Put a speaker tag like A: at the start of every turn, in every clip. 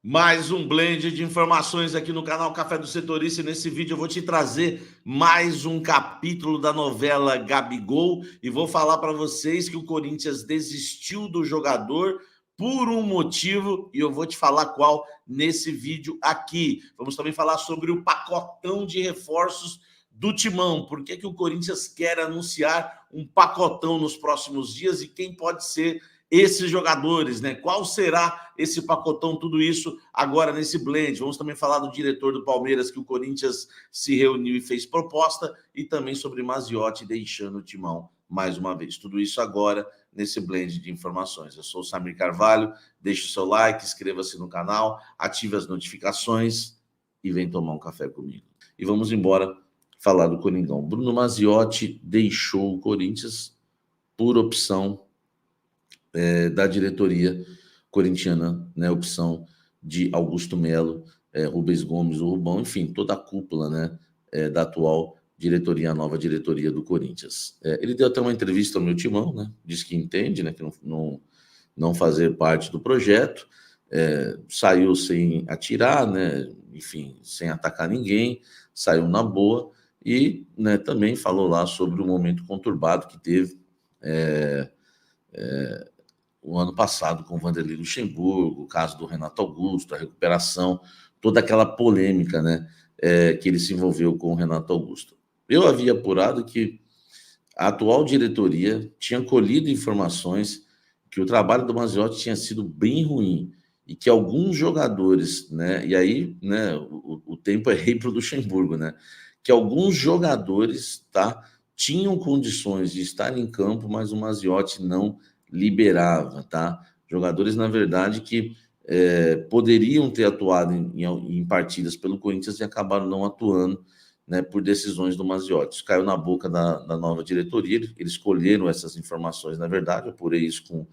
A: Mais um blend de informações aqui no canal Café do Setorista. E nesse vídeo eu vou te trazer mais um capítulo da novela Gabigol e vou falar para vocês que o Corinthians desistiu do jogador por um motivo e eu vou te falar qual nesse vídeo aqui. Vamos também falar sobre o pacotão de reforços do Timão. Por que o Corinthians quer anunciar um pacotão nos próximos dias e quem pode ser esses jogadores, né? Qual será esse pacotão, tudo isso agora nesse blend? Vamos também falar do diretor do Palmeiras, que o Corinthians se reuniu e fez proposta, e também sobre Maziotti deixando o Timão mais uma vez. Tudo isso agora nesse blend de informações. Eu sou o Samir Carvalho, deixe o seu like, inscreva-se no canal, ative as notificações e vem tomar um café comigo. E vamos embora falar do Coringão. Bruno Maziotti deixou o Corinthians por opção da diretoria corintiana, né, opção de Augusto Melo, Rubens Gomes, o Rubão, enfim, toda a cúpula, né, da atual diretoria, a nova diretoria do Corinthians. Ele deu até uma entrevista ao meu Timão, né, disse que entende, né, que não fazer parte do projeto, saiu sem atirar, né, enfim, sem atacar ninguém, saiu na boa e, né, também falou lá sobre o momento conturbado que teve o ano passado com o Vanderlei Luxemburgo, o caso do Renato Augusto, a recuperação, toda aquela polêmica, né, que ele se envolveu com o Renato Augusto. Eu havia apurado que a atual diretoria tinha colhido informações que o trabalho do Maziotti tinha sido bem ruim e que alguns jogadores, né, e aí, né, o tempo é rei para o Luxemburgo, né, que alguns jogadores, tá, tinham condições de estar em campo, mas o Maziotti não liberava, tá? Jogadores, na verdade, que poderiam ter atuado em partidas pelo Corinthians e acabaram não atuando, né, por decisões do Maziotti. Isso caiu na boca da nova diretoria, eles escolheram essas informações, na verdade, eu apurei isso com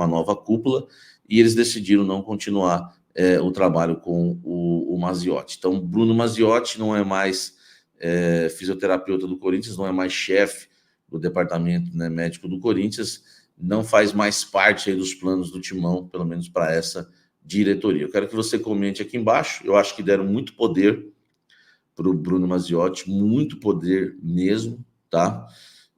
A: a nova cúpula, e eles decidiram não continuar o trabalho com o Maziotti. Então, Bruno Maziotti não é mais fisioterapeuta do Corinthians, não é mais chefe do departamento, né, médico do Corinthians, não faz mais parte aí dos planos do Timão, pelo menos para essa diretoria. Eu quero que você comente aqui embaixo. Eu acho que deram muito poder para o Bruno Maziotti, muito poder mesmo, tá?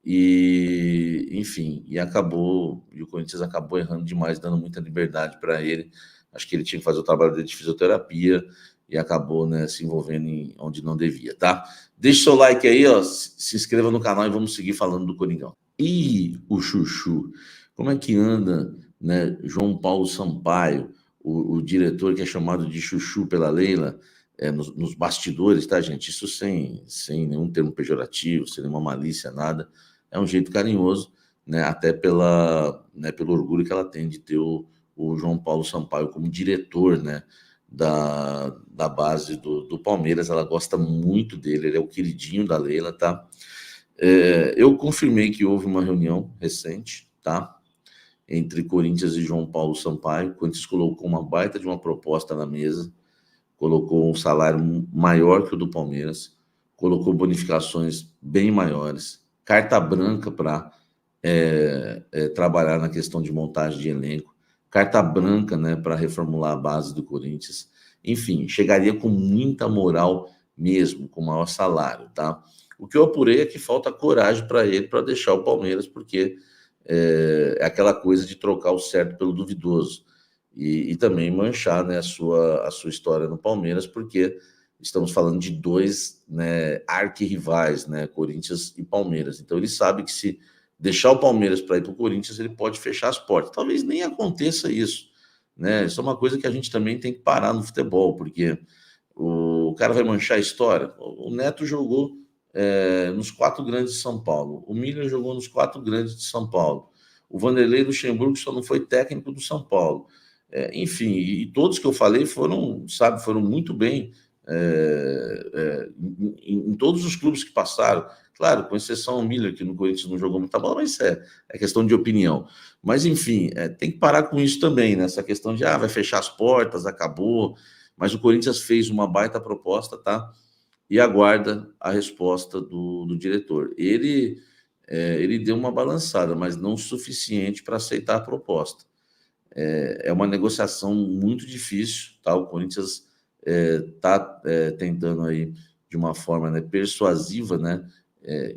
A: E, enfim, e o Corinthians acabou errando demais, dando muita liberdade para ele. Acho que ele tinha que fazer o trabalho dele de fisioterapia e acabou, né, se envolvendo em onde não devia, tá? Deixe seu like aí, ó, se inscreva no canal e vamos seguir falando do Coringão. E o Chuchu, como é que anda, né, João Paulo Sampaio, o diretor que é chamado de Chuchu pela Leila, nos bastidores, tá, gente? Isso sem nenhum termo pejorativo, sem nenhuma malícia, nada. É um jeito carinhoso, né, até pelo orgulho que ela tem de ter o João Paulo Sampaio como diretor, né, da base do Palmeiras. Ela gosta muito dele, ele é o queridinho da Leila, tá? Eu confirmei que houve uma reunião recente, tá, entre Corinthians e João Paulo Sampaio. O Corinthians colocou uma baita de uma proposta na mesa, colocou um salário maior que o do Palmeiras, colocou bonificações bem maiores, carta branca para trabalhar na questão de montagem de elenco, carta branca, né, para reformular a base do Corinthians. Enfim, chegaria com muita moral mesmo, com maior salário, tá? O que eu apurei é que falta coragem para ele para deixar o Palmeiras, porque é aquela coisa de trocar o certo pelo duvidoso e também manchar, né, a sua história no Palmeiras, porque estamos falando de dois, né, arquirrivais, né, Corinthians e Palmeiras. Então ele sabe que se deixar o Palmeiras para ir para o Corinthians, ele pode fechar as portas. Talvez nem aconteça isso, né? Isso é uma coisa que a gente também tem que parar no futebol, porque o cara vai manchar a história. O Neto jogou nos 4 grandes de São Paulo. O Miller jogou nos 4 grandes de São Paulo. O Vanderlei Luxemburgo só não foi técnico do São Paulo. Enfim, e todos que eu falei foram muito bem em todos os clubes que passaram. Claro, com exceção ao Miller, que no Corinthians não jogou muita bola, mas é questão de opinião. Mas, enfim, tem que parar com isso também, né? Essa questão de, vai fechar as portas, acabou. Mas o Corinthians fez uma baita proposta, tá? E aguarda a resposta do diretor. Ele deu uma balançada, mas não o suficiente para aceitar a proposta. é uma negociação muito difícil, tá? O Corinthians está tentando aí de uma forma, né, persuasiva, né,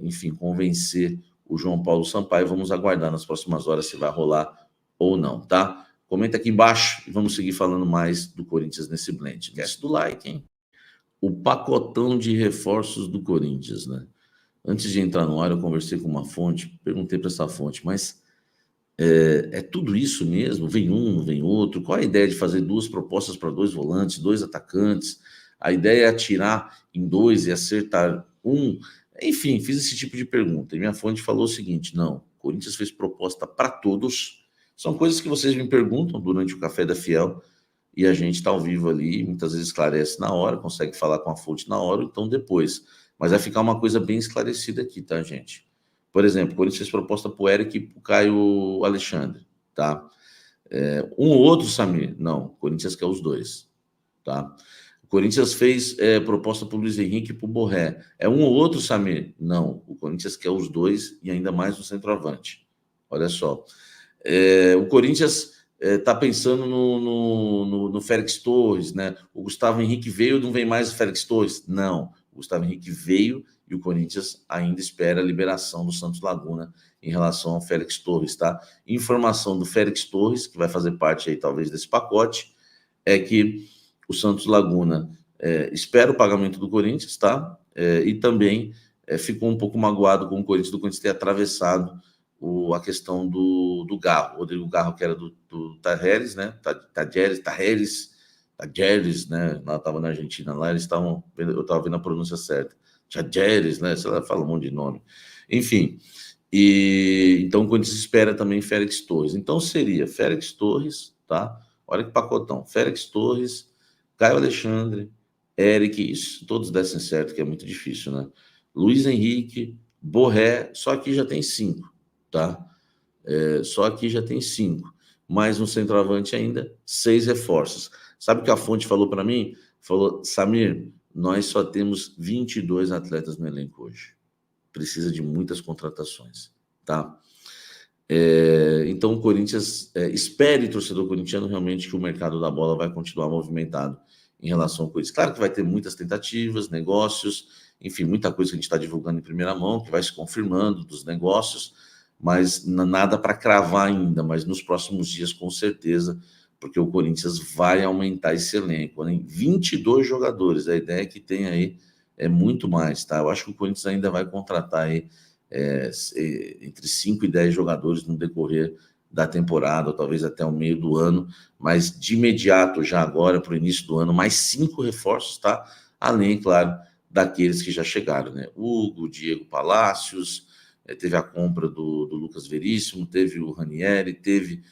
A: enfim, convencer o João Paulo Sampaio. Vamos aguardar nas próximas horas se vai rolar ou não, tá? Comenta aqui embaixo e vamos seguir falando mais do Corinthians nesse blend. Esquece do like, hein? O pacotão de reforços do Corinthians, né? Antes de entrar no ar, eu conversei com uma fonte, perguntei para essa fonte, mas é tudo isso mesmo? Vem um, vem outro? Qual a ideia de fazer duas propostas para dois volantes, dois atacantes? A ideia é atirar em dois e acertar um? Enfim, fiz esse tipo de pergunta. E minha fonte falou o seguinte: não, o Corinthians fez proposta para todos. São coisas que vocês me perguntam durante o Café da Fiel e a gente está ao vivo ali, muitas vezes esclarece na hora, consegue falar com a fonte na hora, ou então depois. Mas vai ficar uma coisa bem esclarecida aqui, tá, gente? Por exemplo, o Corinthians fez proposta para o Eric e para o Caio Alexandre, tá? Um ou outro, Samir? Não, o Corinthians quer os dois, tá? O Corinthians fez proposta para o Luiz Henrique e para o Borré. É um ou outro, Samir? Não, o Corinthians quer os dois e ainda mais no centroavante. Olha só. O Corinthians está pensando no Félix Torres, né? O Gustavo Henrique veio, não vem mais o Félix Torres? Não, o Gustavo Henrique veio e o Corinthians ainda espera a liberação do Santos Laguna em relação ao Félix Torres, tá? Informação do Félix Torres, que vai fazer parte aí talvez desse pacote, é que o Santos Laguna espera o pagamento do Corinthians, tá? E também ficou um pouco magoado com o Corinthians ter atravessado a questão do Garro, Rodrigo Garro, que era do Tajeres, né? Tajeres, né? Lá estava na Argentina, lá eles estavam, eu estava vendo a pronúncia certa, Tajeres, né? Sei lá, fala um monte de nome. Enfim, e então o Corinthians espera também Félix Torres. Então seria Félix Torres, tá? Olha que pacotão, Félix Torres, Caio Alexandre, Eric, isso todos dessem certo, que é muito difícil, né? Luiz Henrique, Borré, só que já tem 5. Tá? Só aqui já tem 5. Mais um centroavante ainda, 6 reforços. Sabe o que a fonte falou para mim? Falou, Samir, nós só temos 22 atletas no elenco hoje. Precisa de muitas contratações, tá? Então o Corinthians, espere, torcedor corintiano, realmente que o mercado da bola vai continuar movimentado em relação com isso. Claro que vai ter muitas tentativas, negócios, enfim, muita coisa que a gente está divulgando em primeira mão, que vai se confirmando dos negócios, mas nada para cravar ainda, mas nos próximos dias, com certeza, porque o Corinthians vai aumentar esse elenco, né? 22 jogadores, a ideia é que tem aí muito mais, tá? Eu acho que o Corinthians ainda vai contratar aí entre 5 e 10 jogadores no decorrer da temporada, ou talvez até o meio do ano, mas de imediato, já agora, para o início do ano, mais 5 reforços, tá? Além, claro, daqueles que já chegaram, né? Hugo, Diego Palácios, teve a compra do Lucas Veríssimo, teve o Ranieri, teve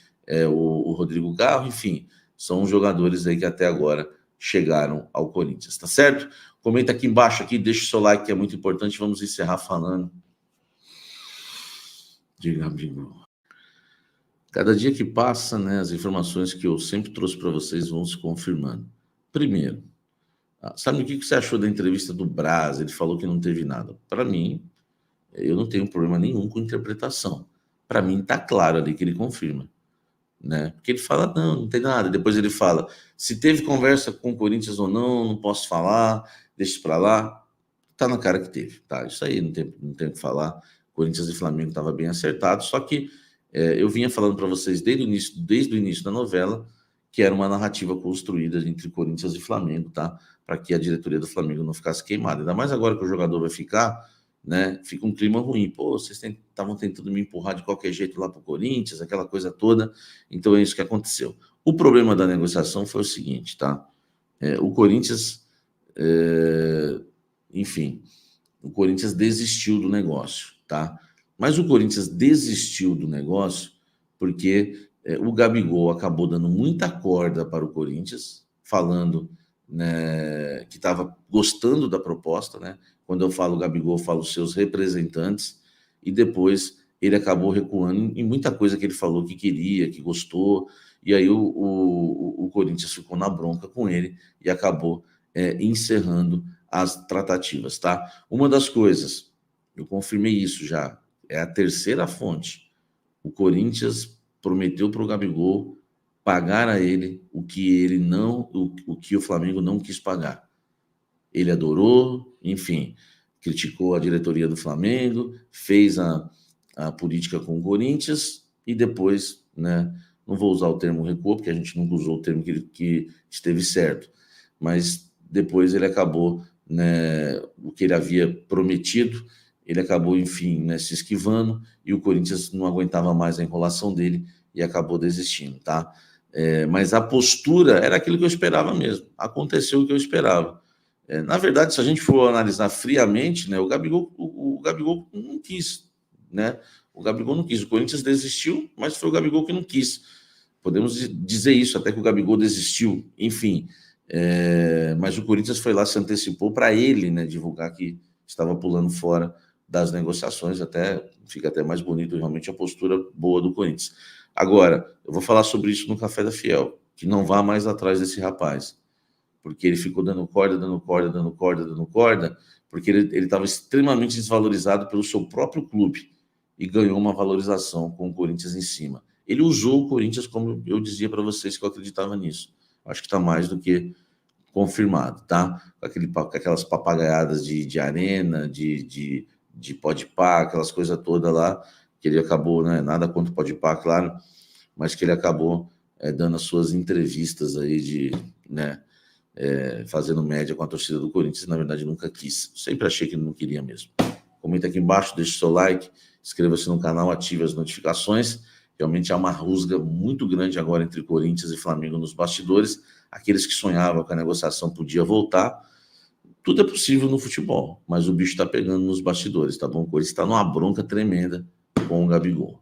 A: o Rodrigo Garro, enfim, são jogadores aí que até agora chegaram ao Corinthians, tá certo? Comenta aqui embaixo, aqui, deixa o seu like, que é muito importante. Vamos encerrar falando. Diga, amigo. Cada dia que passa, né, as informações que eu sempre trouxe para vocês vão se confirmando. Primeiro, sabe o que você achou da entrevista do Braz? Ele falou que não teve nada. Para mim, eu não tenho problema nenhum com interpretação. Para mim, está claro ali que ele confirma, né? Porque ele fala, não tem nada. Depois ele fala, se teve conversa com o Corinthians ou não, não posso falar, deixa isso para lá. Tá na cara que teve, tá? Isso aí não tem o que falar. Corinthians e Flamengo estava bem acertado, só que eu vinha falando para vocês desde o início da novela, que era uma narrativa construída entre Corinthians e Flamengo, tá? Para que a diretoria do Flamengo não ficasse queimada. Ainda mais agora que o jogador vai ficar, né? Fica um clima ruim. Pô, vocês estavam tentando me empurrar de qualquer jeito lá para o Corinthians, aquela coisa toda. Então é isso que aconteceu. O problema da negociação foi o seguinte, tá? O Corinthians, enfim, o Corinthians desistiu do negócio, tá? Mas o Corinthians desistiu do negócio porque o Gabigol acabou dando muita corda para o Corinthians, falando, né, que estava gostando da proposta, né? Quando eu falo Gabigol, eu falo seus representantes, e depois ele acabou recuando em muita coisa que ele falou que queria, que gostou, e aí o Corinthians ficou na bronca com ele e acabou encerrando as tratativas, tá? Uma das coisas, eu confirmei isso já, é a terceira fonte. O Corinthians prometeu para o Gabigol pagar a ele o que ele não, o que o Flamengo não quis pagar. Ele adorou, enfim, criticou a diretoria do Flamengo, fez a política com o Corinthians e depois, né, não vou usar o termo recuo, porque a gente nunca usou o termo que esteve certo, mas depois ele acabou, né, o que ele havia prometido, ele acabou, enfim, né, se esquivando e o Corinthians não aguentava mais a enrolação dele e acabou desistindo, tá? Mas a postura era aquilo que eu esperava mesmo, aconteceu o que eu esperava. Na verdade, se a gente for analisar friamente, né, o Gabigol não quis, né? O Gabigol não quis. O Corinthians desistiu, mas foi o Gabigol que não quis. Podemos dizer isso, até que o Gabigol desistiu. Enfim, mas o Corinthians foi lá, se antecipou para ele, né, divulgar que estava pulando fora das negociações. Até fica até mais bonito realmente a postura boa do Corinthians. Agora, eu vou falar sobre isso no Café da Fiel, que não vá mais atrás desse rapaz, porque ele ficou dando corda, dando corda, dando corda, dando corda, porque ele estava extremamente desvalorizado pelo seu próprio clube e ganhou uma valorização com o Corinthians em cima. Ele usou o Corinthians, como eu dizia para vocês que eu acreditava nisso. Acho que está mais do que confirmado, tá? Com aquelas papagaiadas de arena, de Podpah, aquelas coisas todas lá, que ele acabou, né? Nada contra o Podpah, claro, mas que ele acabou dando as suas entrevistas aí né, fazendo média com a torcida do Corinthians, na verdade nunca quis. Sempre achei que ele não queria mesmo. Comenta aqui embaixo, deixe seu like, inscreva-se no canal, ative as notificações. Realmente há uma rusga muito grande agora entre Corinthians e Flamengo nos bastidores. Aqueles que sonhavam que a negociação podia voltar, tudo é possível no futebol, mas o bicho está pegando nos bastidores, tá bom? O Corinthians está numa bronca tremenda com o Gabigol.